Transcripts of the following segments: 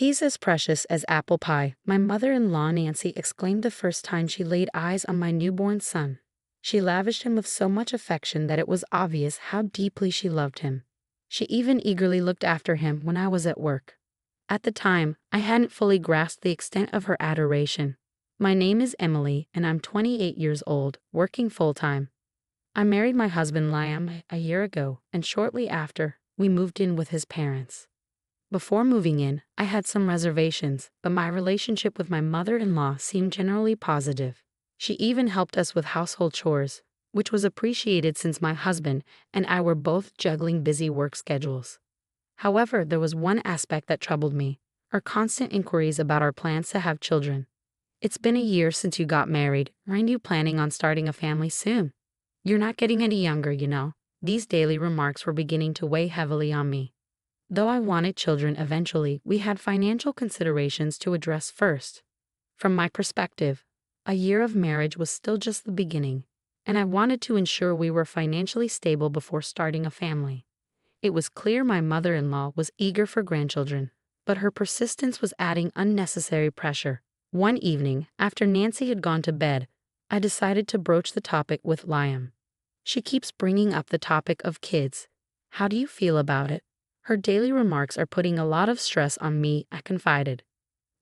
He's as precious as apple pie, my mother-in-law Nancy exclaimed the first time she laid eyes on my newborn son. She lavished him with so much affection that it was obvious how deeply she loved him. She even eagerly looked after him when I was at work. At the time, I hadn't fully grasped the extent of her adoration. My name is Emily, and I'm 28 years old, working full-time. I married my husband Liam a year ago, and shortly after, we moved in with his parents. Before moving in, I had some reservations, but my relationship with my mother-in-law seemed generally positive. She even helped us with household chores, which was appreciated since my husband and I were both juggling busy work schedules. However, there was one aspect that troubled me: her constant inquiries about our plans to have children. "It's been a year since you got married. Aren't you planning on starting a family soon? You're not getting any younger, you know." These daily remarks were beginning to weigh heavily on me. Though I wanted children eventually, we had financial considerations to address first. From my perspective, a year of marriage was still just the beginning, and I wanted to ensure we were financially stable before starting a family. It was clear my mother-in-law was eager for grandchildren, but her persistence was adding unnecessary pressure. One evening, after Nancy had gone to bed, I decided to broach the topic with Liam. "She keeps bringing up the topic of kids. How do you feel about it? Her daily remarks are putting a lot of stress on me," I confided.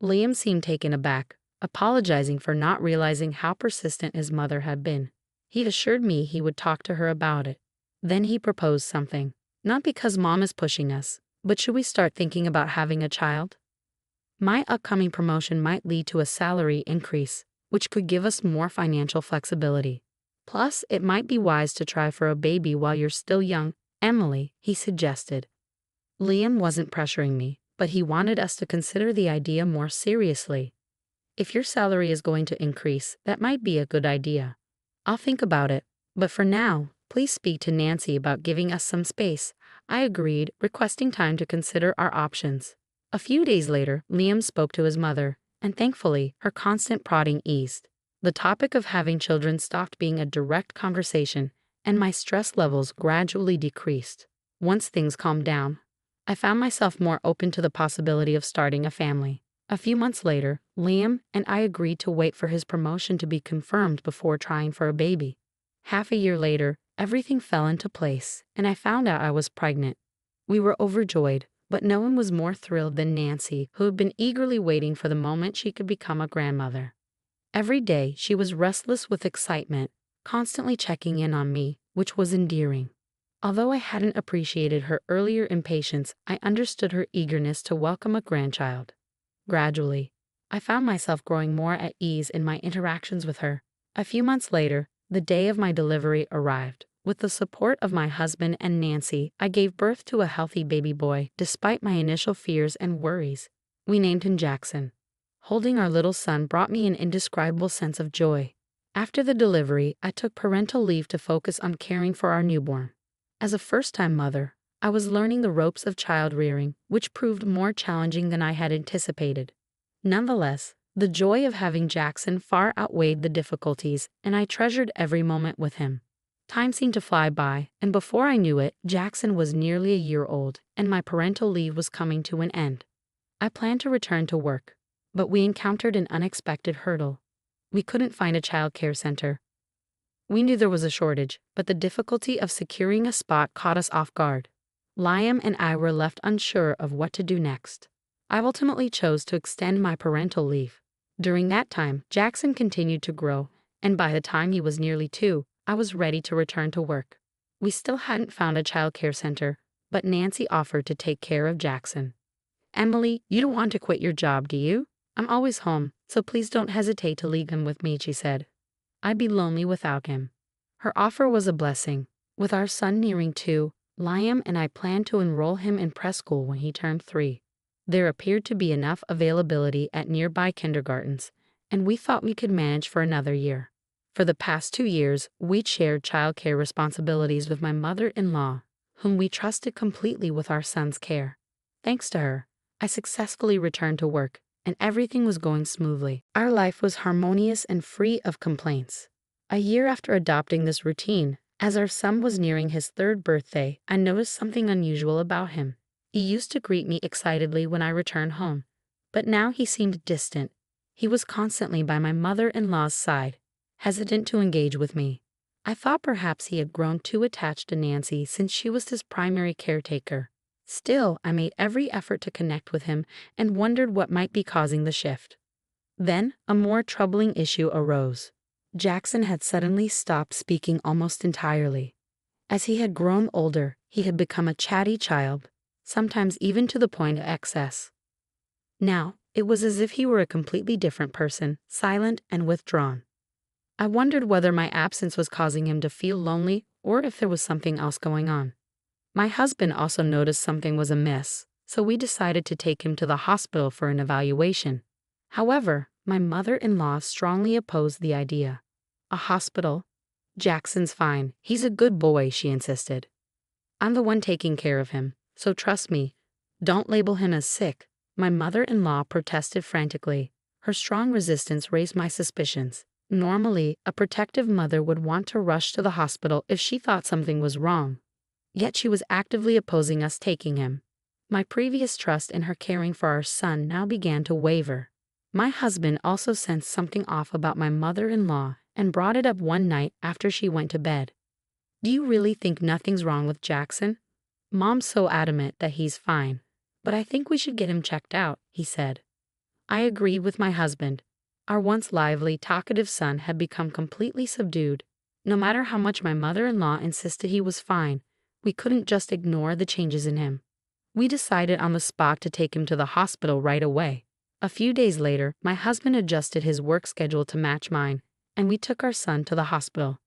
Liam seemed taken aback, apologizing for not realizing how persistent his mother had been. He assured me he would talk to her about it. Then he proposed something. "Not because Mom is pushing us, but should we start thinking about having a child? My upcoming promotion might lead to a salary increase, which could give us more financial flexibility. Plus, it might be wise to try for a baby while you're still young, Emily," he suggested. Liam wasn't pressuring me, but he wanted us to consider the idea more seriously. "If your salary is going to increase, that might be a good idea. I'll think about it, but for now, please speak to Nancy about giving us some space." I agreed, requesting time to consider our options. A few days later, Liam spoke to his mother, and thankfully, her constant prodding eased. The topic of having children stopped being a direct conversation, and my stress levels gradually decreased. Once things calmed down, I found myself more open to the possibility of starting a family. A few months later, Liam and I agreed to wait for his promotion to be confirmed before trying for a baby. Half a year later, everything fell into place, and I found out I was pregnant. We were overjoyed, but no one was more thrilled than Nancy, who had been eagerly waiting for the moment she could become a grandmother. Every day, she was restless with excitement, constantly checking in on me, which was endearing. Although I hadn't appreciated her earlier impatience, I understood her eagerness to welcome a grandchild. Gradually, I found myself growing more at ease in my interactions with her. A few months later, the day of my delivery arrived. With the support of my husband and Nancy, I gave birth to a healthy baby boy, despite my initial fears and worries. We named him Jackson. Holding our little son brought me an indescribable sense of joy. After the delivery, I took parental leave to focus on caring for our newborn. As a first-time mother, I was learning the ropes of child rearing, which proved more challenging than I had anticipated. Nonetheless, the joy of having Jackson far outweighed the difficulties, and I treasured every moment with him. Time seemed to fly by, and before I knew it, Jackson was nearly a year old, and my parental leave was coming to an end. I planned to return to work, but we encountered an unexpected hurdle. We couldn't find a child care center. We knew there was a shortage, but the difficulty of securing a spot caught us off guard. Liam and I were left unsure of what to do next. I ultimately chose to extend my parental leave. During that time, Jackson continued to grow, and by the time he was nearly 2, I was ready to return to work. We still hadn't found a child care center, but Nancy offered to take care of Jackson. "Emily, you don't want to quit your job, do you? I'm always home, so please don't hesitate to leave him with me," she said. "I'd be lonely without him." Her offer was a blessing. With our son nearing 2, Liam and I planned to enroll him in preschool when he turned 3. There appeared to be enough availability at nearby kindergartens, and we thought we could manage for another year. For the past 2 years, we'd shared childcare responsibilities with my mother-in-law, whom we trusted completely with our son's care. Thanks to her, I successfully returned to work, and everything was going smoothly. Our life was harmonious and free of complaints. A year after adopting this routine, as our son was nearing his 3rd birthday, I noticed something unusual about him. He used to greet me excitedly when I returned home, But now he seemed distant. He was constantly by my mother-in-law's side, hesitant to engage with me. I thought perhaps he had grown too attached to Nancy since she was his primary caretaker. Still, I made every effort to connect with him and wondered what might be causing the shift. Then, a more troubling issue arose. Jackson had suddenly stopped speaking almost entirely. As he had grown older, he had become a chatty child, sometimes even to the point of excess. Now, it was as if he were a completely different person, silent and withdrawn. I wondered whether my absence was causing him to feel lonely or if there was something else going on. My husband also noticed something was amiss, so we decided to take him to the hospital for an evaluation. However, my mother-in-law strongly opposed the idea. A hospital? Jackson's fine. He's a good boy, she insisted. I'm the one taking care of him, so trust me. Don't label him as sick. My mother-in-law protested frantically. Her strong resistance raised my suspicions. Normally, a protective mother would want to rush to the hospital if she thought something was wrong. Yet she was actively opposing us taking him. My previous trust in her caring for our son now began to waver. My husband also sensed something off about my mother-in-law and brought it up one night after she went to bed. Do you really think nothing's wrong with Jackson? Mom's so adamant that he's fine, but I think we should get him checked out, he said. I agreed with my husband. Our once lively, talkative son had become completely subdued. No matter how much my mother-in-law insisted he was fine, we couldn't just ignore the changes in him. We decided on the spot to take him to the hospital right away. A few days later, my husband adjusted his work schedule to match mine, and we took our son to the hospital.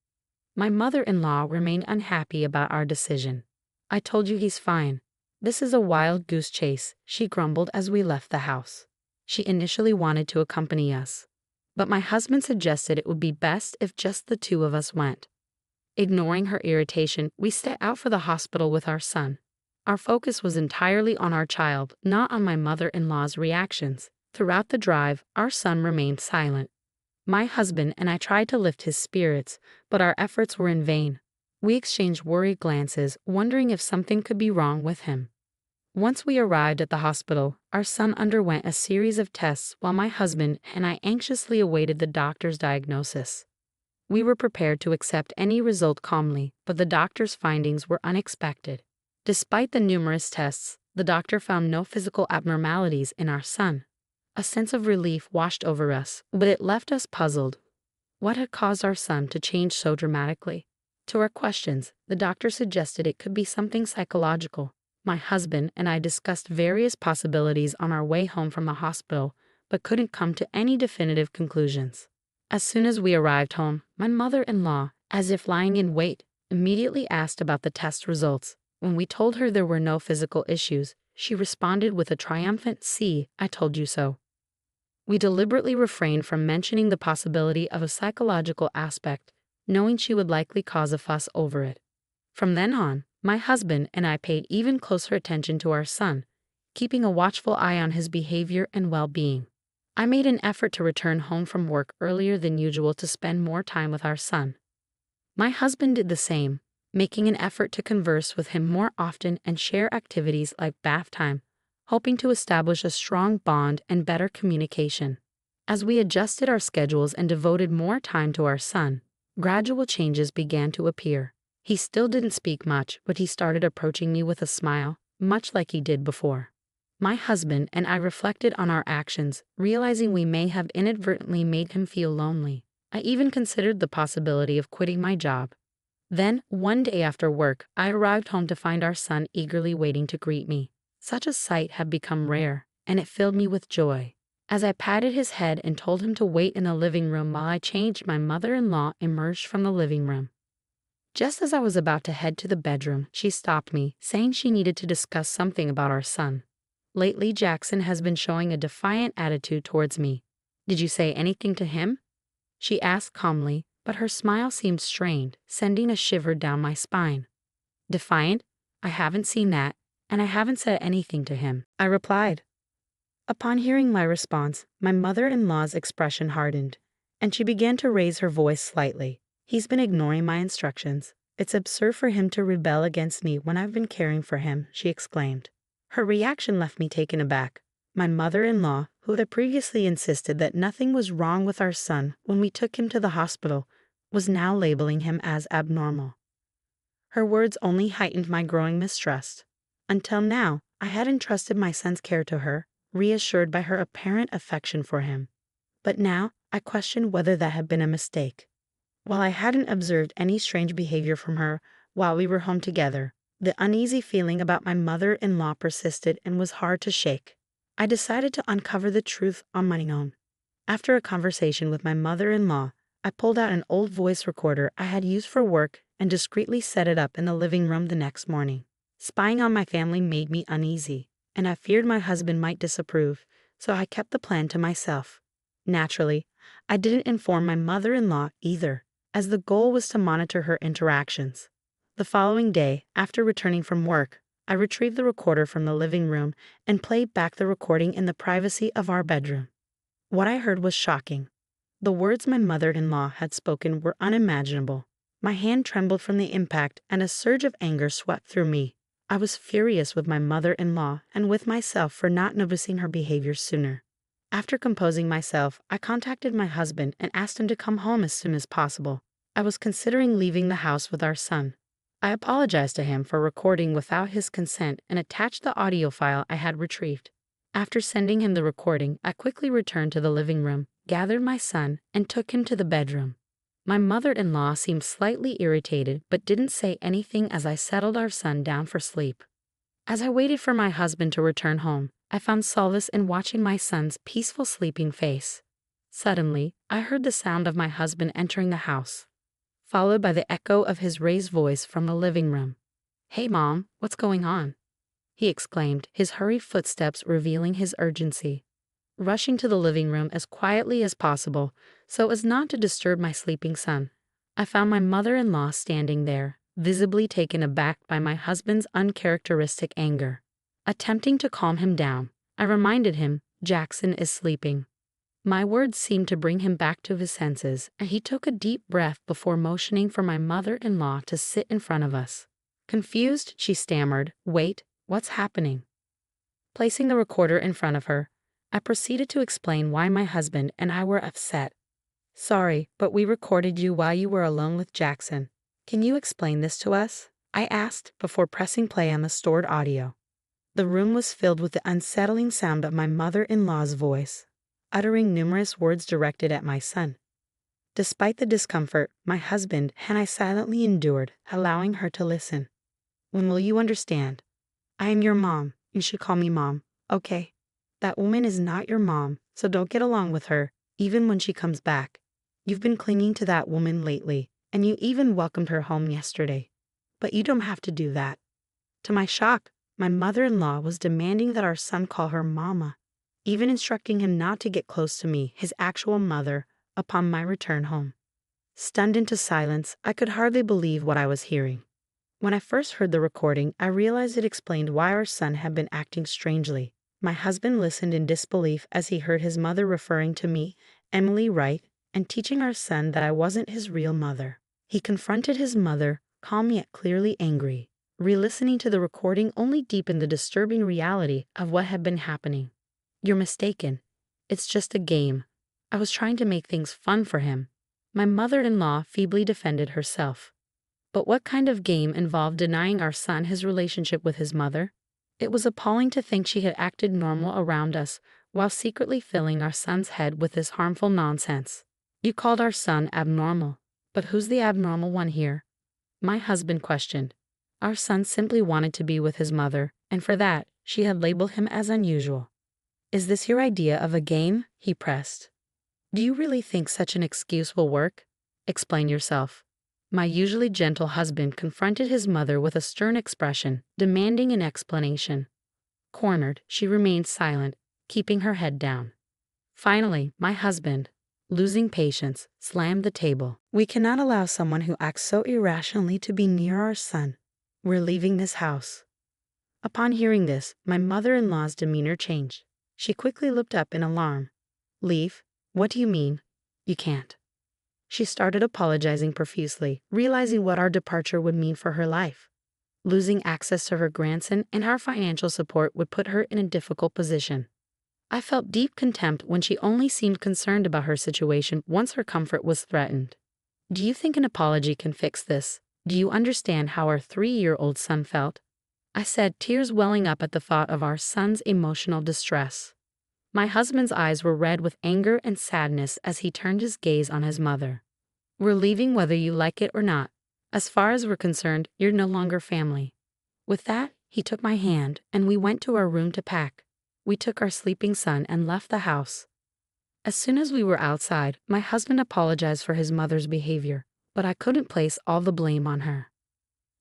My mother-in-law remained unhappy about our decision. I told you he's fine. This is a wild goose chase, she grumbled as we left the house. She initially wanted to accompany us, but my husband suggested it would be best if just the two of us went. Ignoring her irritation, we set out for the hospital with our son. Our focus was entirely on our child, not on my mother-in-law's reactions. Throughout the drive, our son remained silent. My husband and I tried to lift his spirits, but our efforts were in vain. We exchanged worried glances, wondering if something could be wrong with him. Once we arrived at the hospital, our son underwent a series of tests while my husband and I anxiously awaited the doctor's diagnosis. We were prepared to accept any result calmly, but the doctor's findings were unexpected. Despite the numerous tests, the doctor found no physical abnormalities in our son. A sense of relief washed over us, but it left us puzzled. What had caused our son to change so dramatically? To our questions, the doctor suggested it could be something psychological. My husband and I discussed various possibilities on our way home from the hospital, but couldn't come to any definitive conclusions. As soon as we arrived home, my mother-in-law, as if lying in wait, immediately asked about the test results. When we told her there were no physical issues, she responded with a triumphant, "See, I told you so." We deliberately refrained from mentioning the possibility of a psychological aspect, knowing she would likely cause a fuss over it. From then on, my husband and I paid even closer attention to our son, keeping a watchful eye on his behavior and well-being. I made an effort to return home from work earlier than usual to spend more time with our son. My husband did the same, making an effort to converse with him more often and share activities like bath time, hoping to establish a strong bond and better communication. As we adjusted our schedules and devoted more time to our son, gradual changes began to appear. He still didn't speak much, but he started approaching me with a smile, much like he did before. My husband and I reflected on our actions, realizing we may have inadvertently made him feel lonely. I even considered the possibility of quitting my job. Then, one day after work, I arrived home to find our son eagerly waiting to greet me. Such a sight had become rare, and it filled me with joy. As I patted his head and told him to wait in the living room while I changed, my mother-in-law emerged from the living room. Just as I was about to head to the bedroom, she stopped me, saying she needed to discuss something about our son. Lately, Jackson has been showing a defiant attitude towards me. Did you say anything to him? She asked calmly, but her smile seemed strained, sending a shiver down my spine. Defiant? I haven't seen that, and I haven't said anything to him, I replied. Upon hearing my response, my mother-in-law's expression hardened, and she began to raise her voice slightly. He's been ignoring my instructions. It's absurd for him to rebel against me when I've been caring for him, she exclaimed. Her reaction left me taken aback. My mother-in-law, who had previously insisted that nothing was wrong with our son when we took him to the hospital, was now labeling him as abnormal. Her words only heightened my growing mistrust. Until now, I had entrusted my son's care to her, reassured by her apparent affection for him. But now, I questioned whether that had been a mistake. While I hadn't observed any strange behavior from her while we were home together, the uneasy feeling about my mother-in-law persisted and was hard to shake. I decided to uncover the truth on my own. After a conversation with my mother-in-law, I pulled out an old voice recorder I had used for work and discreetly set it up in the living room the next morning. Spying on my family made me uneasy, and I feared my husband might disapprove, so I kept the plan to myself. Naturally, I didn't inform my mother-in-law either, as the goal was to monitor her interactions. The following day, after returning from work, I retrieved the recorder from the living room and played back the recording in the privacy of our bedroom. What I heard was shocking. The words my mother-in-law had spoken were unimaginable. My hand trembled from the impact, and a surge of anger swept through me. I was furious with my mother-in-law and with myself for not noticing her behavior sooner. After composing myself, I contacted my husband and asked him to come home as soon as possible. I was considering leaving the house with our son. I apologized to him for recording without his consent and attached the audio file I had retrieved. After sending him the recording, I quickly returned to the living room, gathered my son, and took him to the bedroom. My mother-in-law seemed slightly irritated but didn't say anything as I settled our son down for sleep. As I waited for my husband to return home, I found solace in watching my son's peaceful sleeping face. Suddenly, I heard the sound of my husband entering the house, followed by the echo of his raised voice from the living room. "Hey, Mom, what's going on?" he exclaimed, his hurried footsteps revealing his urgency. Rushing to the living room as quietly as possible, so as not to disturb my sleeping son, I found my mother-in-law standing there, visibly taken aback by my husband's uncharacteristic anger. Attempting to calm him down, I reminded him, "Jackson is sleeping." My words seemed to bring him back to his senses, and he took a deep breath before motioning for my mother-in-law to sit in front of us. Confused, she stammered, "Wait, what's happening?" Placing the recorder in front of her, I proceeded to explain why my husband and I were upset. "Sorry, but we recorded you while you were alone with Jackson. Can you explain this to us?" I asked before pressing play on the stored audio. The room was filled with the unsettling sound of my mother-in-law's voice, uttering numerous words directed at my son. Despite the discomfort, my husband and I silently endured, allowing her to listen. "When will you understand? I am your mom. You should call me Mom, okay? That woman is not your mom, so don't get along with her, even when she comes back. You've been clinging to that woman lately, and you even welcomed her home yesterday. But you don't have to do that." To my shock, my mother-in-law was demanding that our son call her Mama, even instructing him not to get close to me, his actual mother, upon my return home. Stunned into silence, I could hardly believe what I was hearing. When I first heard the recording, I realized it explained why our son had been acting strangely. My husband listened in disbelief as he heard his mother referring to me, Emily Wright, and teaching our son that I wasn't his real mother. He confronted his mother, calm yet clearly angry. Re-listening to the recording only deepened the disturbing reality of what had been happening. "You're mistaken. It's just a game. I was trying to make things fun for him." My mother-in-law feebly defended herself. But what kind of game involved denying our son his relationship with his mother? It was appalling to think she had acted normal around us while secretly filling our son's head with this harmful nonsense. "You called our son abnormal, but who's the abnormal one here?" my husband questioned. Our son simply wanted to be with his mother, and for that, she had labeled him as unusual. "Is this your idea of a game?" he pressed. "Do you really think such an excuse will work? Explain yourself." My usually gentle husband confronted his mother with a stern expression, demanding an explanation. Cornered, she remained silent, keeping her head down. Finally, my husband, losing patience, slammed the table. "We cannot allow someone who acts so irrationally to be near our son. We're leaving this house." Upon hearing this, my mother-in-law's demeanor changed. She quickly looked up in alarm. "Leave? What do you mean? You can't." She started apologizing profusely, realizing what our departure would mean for her life. Losing access to her grandson and our financial support would put her in a difficult position. I felt deep contempt when she only seemed concerned about her situation once her comfort was threatened. Do you think an apology can fix this? Do you understand how our 3-year-old son felt? I said, tears welling up at the thought of our son's emotional distress. My husband's eyes were red with anger and sadness as he turned his gaze on his mother. We're leaving whether you like it or not. As far as we're concerned, you're no longer family. With that, he took my hand and we went to our room to pack. We took our sleeping son and left the house. As soon as we were outside, my husband apologized for his mother's behavior, but I couldn't place all the blame on her.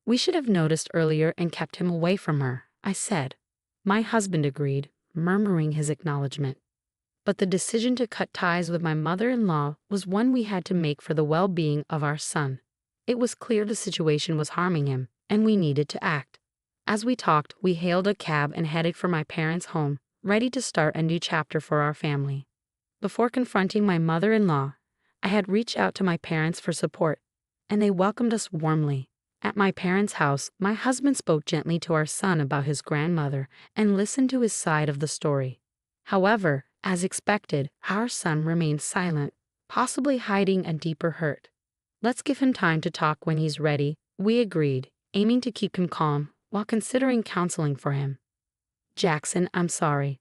We should have noticed earlier and kept him away from her, I said. My husband agreed, murmuring his acknowledgement. But the decision to cut ties with my mother-in-law was one we had to make for the well-being of our son. It was clear the situation was harming him, and we needed to act. As we talked, we hailed a cab and headed for my parents' home, ready to start a new chapter for our family. Before confronting my mother-in-law, I had reached out to my parents for support, and they welcomed us warmly. At my parents' house, my husband spoke gently to our son about his grandmother and listened to his side of the story. However, as expected, our son remained silent, possibly hiding a deeper hurt. Let's give him time to talk when he's ready, we agreed, aiming to keep him calm while considering counseling for him. Jackson, I'm sorry.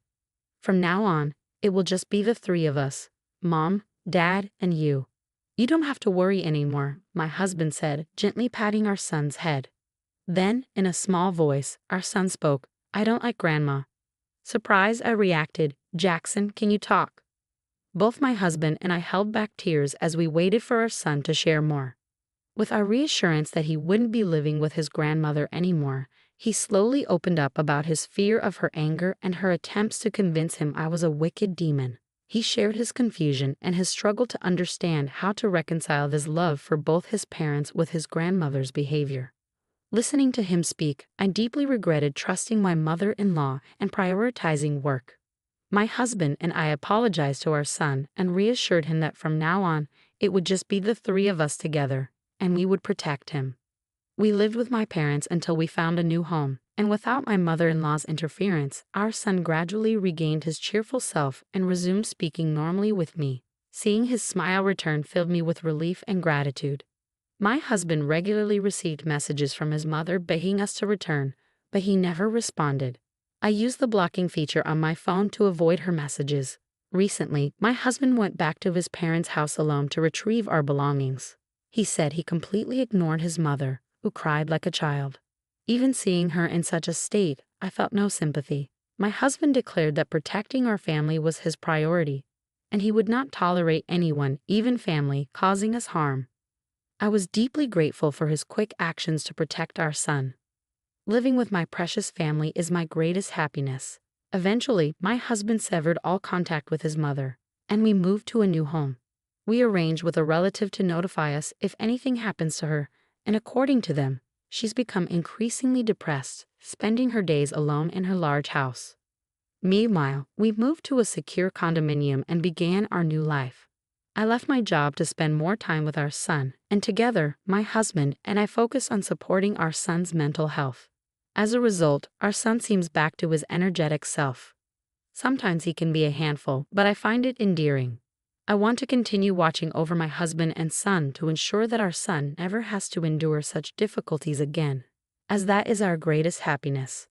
From now on, it will just be the 3 of us, Mom, Dad, and you. You don't have to worry anymore, my husband said, gently patting our son's head. Then, in a small voice, our son spoke, I don't like Grandma. Surprised, I reacted, Jackson, can you talk? Both my husband and I held back tears as we waited for our son to share more. With our reassurance that he wouldn't be living with his grandmother anymore, he slowly opened up about his fear of her anger and her attempts to convince him I was a wicked demon. He shared his confusion and his struggle to understand how to reconcile this love for both his parents with his grandmother's behavior. Listening to him speak, I deeply regretted trusting my mother-in-law and prioritizing work. My husband and I apologized to our son and reassured him that from now on, it would just be the 3 of us together, and we would protect him. We lived with my parents until we found a new home, and without my mother-in-law's interference, our son gradually regained his cheerful self and resumed speaking normally with me. Seeing his smile return filled me with relief and gratitude. My husband regularly received messages from his mother begging us to return, but he never responded. I used the blocking feature on my phone to avoid her messages. Recently, my husband went back to his parents' house alone to retrieve our belongings. He said he completely ignored his mother, who cried like a child. Even seeing her in such a state, I felt no sympathy. My husband declared that protecting our family was his priority, and he would not tolerate anyone, even family, causing us harm. I was deeply grateful for his quick actions to protect our son. Living with my precious family is my greatest happiness. Eventually, my husband severed all contact with his mother, and we moved to a new home. We arranged with a relative to notify us if anything happens to her, and according to them, she's become increasingly depressed, spending her days alone in her large house. Meanwhile, we moved to a secure condominium and began our new life. I left my job to spend more time with our son, and together, my husband and I focused on supporting our son's mental health. As a result, our son seems back to his energetic self. Sometimes he can be a handful, but I find it endearing. I want to continue watching over my husband and son to ensure that our son never has to endure such difficulties again, as that is our greatest happiness.